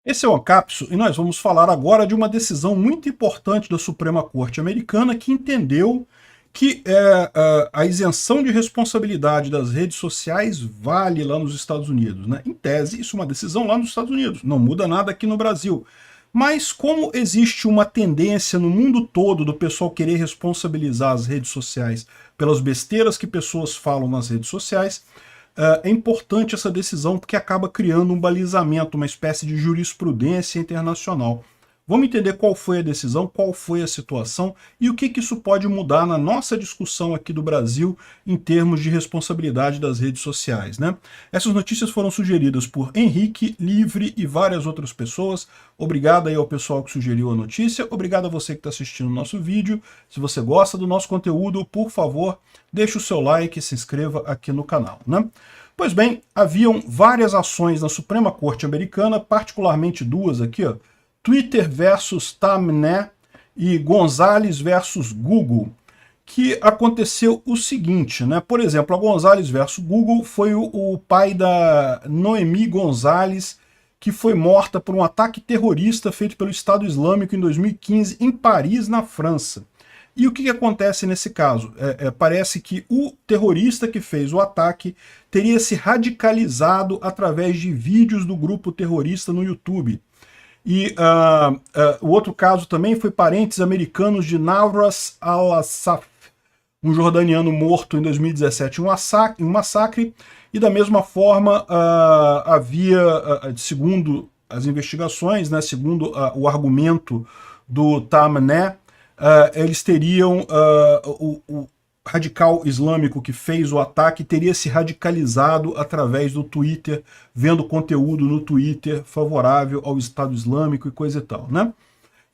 Esse é o Ancapso e nós vamos falar agora de uma decisão muito importante da Suprema Corte Americana que entendeu que a isenção de responsabilidade das redes sociais vale lá nos Estados Unidos, né? Em tese, isso é uma decisão lá nos Estados Unidos, não muda nada aqui no Brasil. Mas como existe uma tendência no mundo todo do pessoal querer responsabilizar as redes sociais pelas besteiras que pessoas falam nas redes sociais, é importante essa decisão porque acaba criando um balizamento, uma espécie de jurisprudência internacional. Vamos entender qual foi a decisão, qual foi a situação e o que isso pode mudar na nossa discussão aqui do Brasil em termos de responsabilidade das redes sociais, né? Essas notícias foram sugeridas por Henrique, Livre e várias outras pessoas. Obrigado aí ao pessoal que sugeriu a notícia, obrigado a você que está assistindo o nosso vídeo. Se você gosta do nosso conteúdo, por favor, deixe o seu like e se inscreva aqui no canal, né? Pois bem, haviam várias ações na Suprema Corte Americana, particularmente duas aqui, ó, Twitter versus Taamneh e Gonzalez versus Google, que aconteceu o seguinte, né? Por exemplo, a Gonzalez versus Google foi o pai da Noemi Gonzalez, que foi morta por um ataque terrorista feito pelo Estado Islâmico em 2015 em Paris, na França. E o que acontece nesse caso? Parece que o terrorista que fez o ataque teria se radicalizado através de vídeos do grupo terrorista no YouTube. E o outro caso também foi parentes americanos de Nawras al-Assaf, um jordaniano morto em 2017 em um massacre, e da mesma forma havia, segundo as investigações, né, segundo o argumento do Taamneh, eles teriam, o radical islâmico que fez o ataque teria se radicalizado através do Twitter, vendo conteúdo no Twitter favorável ao Estado Islâmico e coisa e tal, né?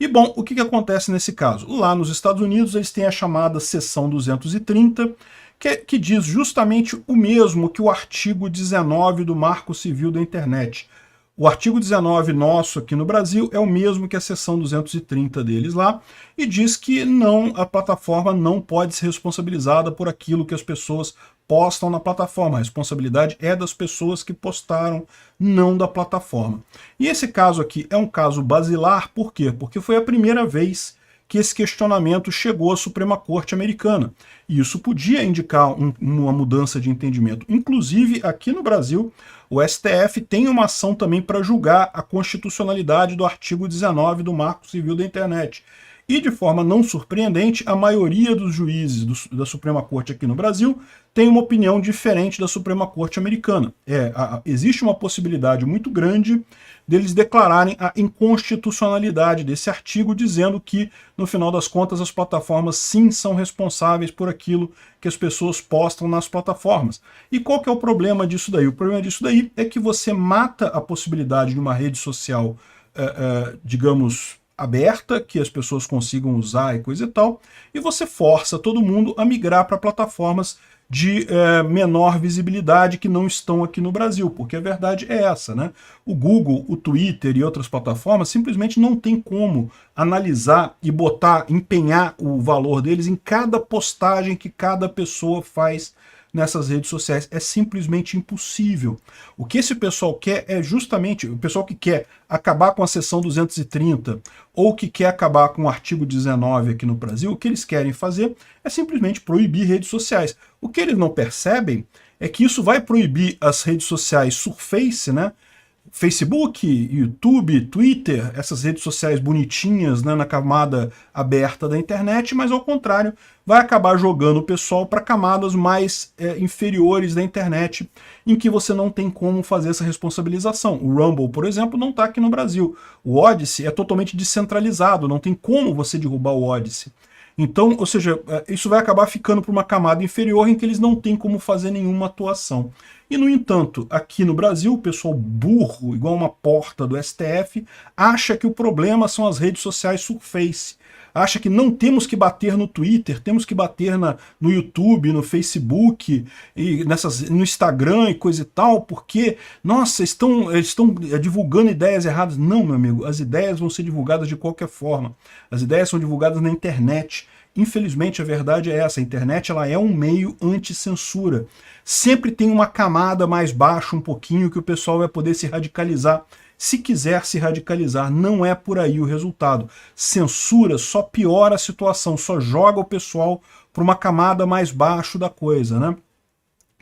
E bom, o que acontece nesse caso? Lá nos Estados Unidos eles têm a chamada seção 230, que diz justamente o mesmo que o artigo 19 do Marco Civil da Internet. O artigo 19 nosso aqui no Brasil é o mesmo que a seção 230 deles lá, e diz que a plataforma não pode ser responsabilizada por aquilo que as pessoas postam na plataforma. A responsabilidade é das pessoas que postaram, não da plataforma. E esse caso aqui é um caso basilar, por quê? Porque foi a primeira vez que esse questionamento chegou à Suprema Corte Americana. E isso podia indicar uma mudança de entendimento. Inclusive, aqui no Brasil, o STF tem uma ação também para julgar a constitucionalidade do artigo 19 do Marco Civil da Internet. E, de forma não surpreendente, a maioria dos juízes da Suprema Corte aqui no Brasil tem uma opinião diferente da Suprema Corte americana. Existe uma possibilidade muito grande deles declararem a inconstitucionalidade desse artigo, dizendo que, no final das contas, as plataformas sim são responsáveis por aquilo que as pessoas postam nas plataformas. E qual que é o problema disso daí? O problema disso daí é que você mata a possibilidade de uma rede social, digamos, aberta, que as pessoas consigam usar e coisa e tal, e você força todo mundo a migrar para plataformas de menor visibilidade que não estão aqui no Brasil, porque a verdade é essa, né? O Google, o Twitter e outras plataformas simplesmente não tem como analisar e empenhar o valor deles em cada postagem que cada pessoa faz nessas redes sociais. É simplesmente impossível. O que esse pessoal quer é justamente, o pessoal que quer acabar com a seção 230 ou que quer acabar com o artigo 19 aqui no Brasil, o que eles querem fazer é simplesmente proibir redes sociais. O que eles não percebem é que isso vai proibir as redes sociais Surface, né? Facebook, YouTube, Twitter, essas redes sociais bonitinhas, né, na camada aberta da internet, mas ao contrário, vai acabar jogando o pessoal para camadas mais inferiores da internet, em que você não tem como fazer essa responsabilização. O Rumble, por exemplo, não está aqui no Brasil. O Odysee é totalmente descentralizado, não tem como você derrubar o Odysee. Então, ou seja, isso vai acabar ficando para uma camada inferior em que eles não têm como fazer nenhuma atuação. E, no entanto, aqui no Brasil, o pessoal burro, igual uma porta do STF, acha que o problema são as redes sociais Surface. Acha que não temos que bater no Twitter, temos que bater no YouTube, no Facebook, e no Instagram e coisa e tal, porque, nossa, eles estão divulgando ideias erradas. Não, meu amigo, as ideias vão ser divulgadas de qualquer forma. As ideias são divulgadas na internet. Infelizmente, a verdade é essa, a internet ela é um meio anti-censura. Sempre tem uma camada mais baixa um pouquinho que o pessoal vai poder se radicalizar. se quiser se radicalizar. Não é por aí o resultado. Censura só piora a situação, só joga o pessoal para uma camada mais baixo da coisa, né?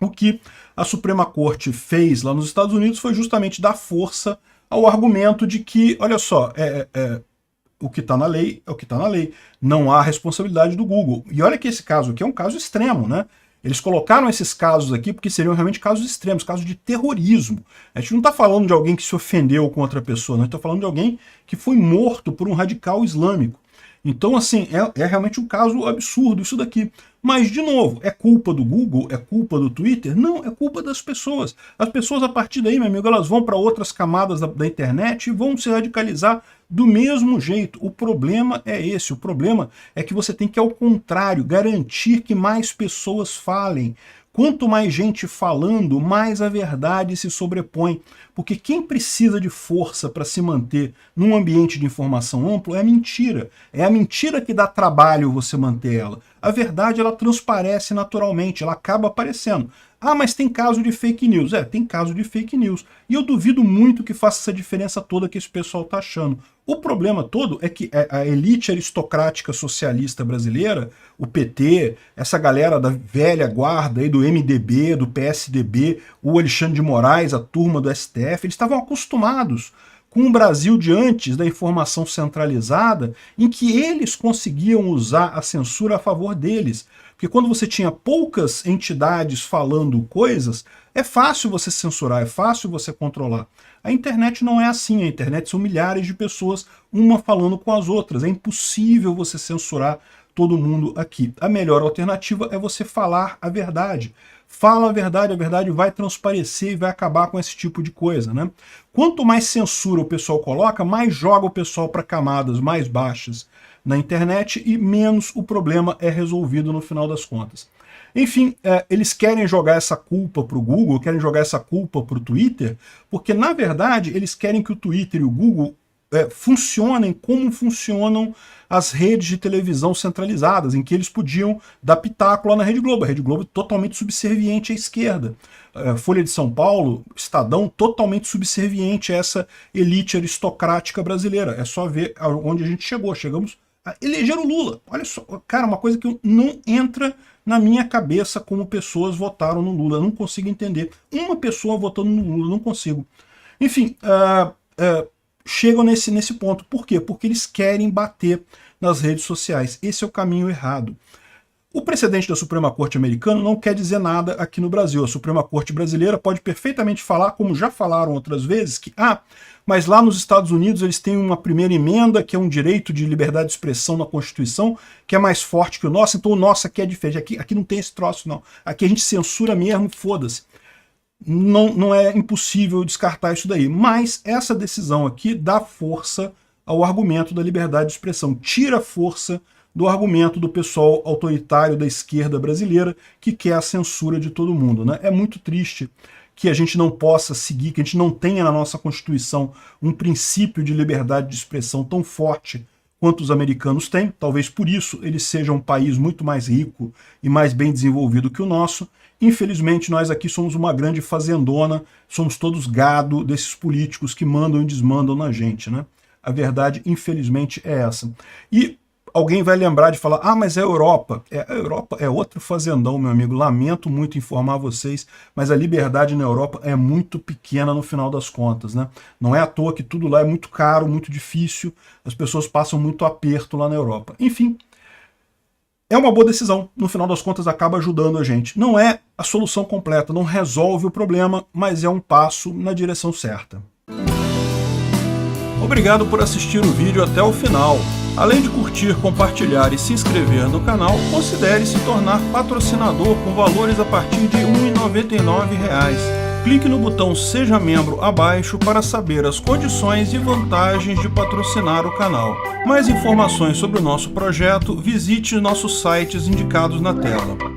O que a Suprema Corte fez lá nos Estados Unidos foi justamente dar força ao argumento de que, olha só, o que está na lei é o que está na lei. Não há responsabilidade do Google. E olha que esse caso aqui é um caso extremo, né? Eles colocaram esses casos aqui porque seriam realmente casos extremos, casos de terrorismo. A gente não está falando de alguém que se ofendeu com outra pessoa, não, a gente está falando de alguém que foi morto por um radical islâmico. Então, assim, é realmente um caso absurdo isso daqui. Mas, de novo, é culpa do Google? É culpa do Twitter? Não, é culpa das pessoas. As pessoas, a partir daí, meu amigo, elas vão para outras camadas da internet e vão se radicalizar do mesmo jeito. O problema é esse. O problema é que você tem que, ao contrário, garantir que mais pessoas falem. Quanto mais gente falando, mais a verdade se sobrepõe. Porque quem precisa de força para se manter num ambiente de informação amplo é a mentira. É a mentira que dá trabalho você manter ela. A verdade, ela transparece naturalmente, ela acaba aparecendo. Ah, mas tem caso de fake news. Tem caso de fake news. E eu duvido muito que faça essa diferença toda que esse pessoal está achando. O problema todo é que a elite aristocrática socialista brasileira, o PT, essa galera da velha guarda aí do MDB, do PSDB, o Alexandre de Moraes, a turma do STF, eles estavam acostumados com o Brasil de antes da informação centralizada, em que eles conseguiam usar a censura a favor deles. Porque quando você tinha poucas entidades falando coisas, é fácil você censurar, é fácil você controlar. A internet não é assim, a internet são milhares de pessoas, uma falando com as outras. É impossível você censurar todo mundo aqui. A melhor alternativa é você falar a verdade. Fala a verdade vai transparecer e vai acabar com esse tipo de coisa, né? Quanto mais censura o pessoal coloca, mais joga o pessoal para camadas mais baixas na internet e menos o problema é resolvido no final das contas. Enfim, eles querem jogar essa culpa para o Google, querem jogar essa culpa para o Twitter, porque na verdade eles querem que o Twitter e o Google funcionem como funcionam as redes de televisão centralizadas, em que eles podiam dar pitaco lá na Rede Globo. A Rede Globo totalmente subserviente à esquerda. Folha de São Paulo, Estadão, totalmente subserviente a essa elite aristocrática brasileira. É só ver onde a gente chegou. Chegamos a eleger o Lula. Olha só, cara, uma coisa que não entra na minha cabeça como pessoas votaram no Lula. Eu não consigo entender. Uma pessoa votando no Lula, não consigo. Enfim, chegam nesse ponto. Por quê? Porque eles querem bater nas redes sociais. Esse é o caminho errado. O precedente da Suprema Corte americana não quer dizer nada aqui no Brasil. A Suprema Corte brasileira pode perfeitamente falar, como já falaram outras vezes, que mas lá nos Estados Unidos eles têm uma primeira emenda, que é um direito de liberdade de expressão na Constituição, que é mais forte que o nosso, então o nosso aqui é diferente. Aqui não tem esse troço, não. Aqui a gente censura mesmo, foda-se. Não é impossível descartar isso daí. Mas essa decisão aqui dá força ao argumento da liberdade de expressão. Tira força do argumento do pessoal autoritário da esquerda brasileira que quer a censura de todo mundo, né? É muito triste que a gente não possa seguir, que a gente não tenha na nossa Constituição um princípio de liberdade de expressão tão forte quanto os americanos têm. Talvez por isso eles sejam um país muito mais rico e mais bem desenvolvido que o nosso. Infelizmente, nós aqui somos uma grande fazendona, somos todos gado desses políticos que mandam e desmandam na gente, né? A verdade, infelizmente, é essa. E alguém vai lembrar de falar, mas é a Europa. A Europa é outro fazendão, meu amigo. Lamento muito informar vocês, mas a liberdade na Europa é muito pequena no final das contas, né? Não é à toa que tudo lá é muito caro, muito difícil, as pessoas passam muito aperto lá na Europa. Enfim, é uma boa decisão. No final das contas, acaba ajudando a gente. Não é a solução completa, não resolve o problema, mas é um passo na direção certa. Obrigado por assistir o vídeo até o final. Além de curtir, compartilhar e se inscrever no canal, considere se tornar patrocinador com valores a partir de R$ 1,99. Clique no botão Seja Membro abaixo para saber as condições e vantagens de patrocinar o canal. Mais informações sobre o nosso projeto, visite nossos sites indicados na tela.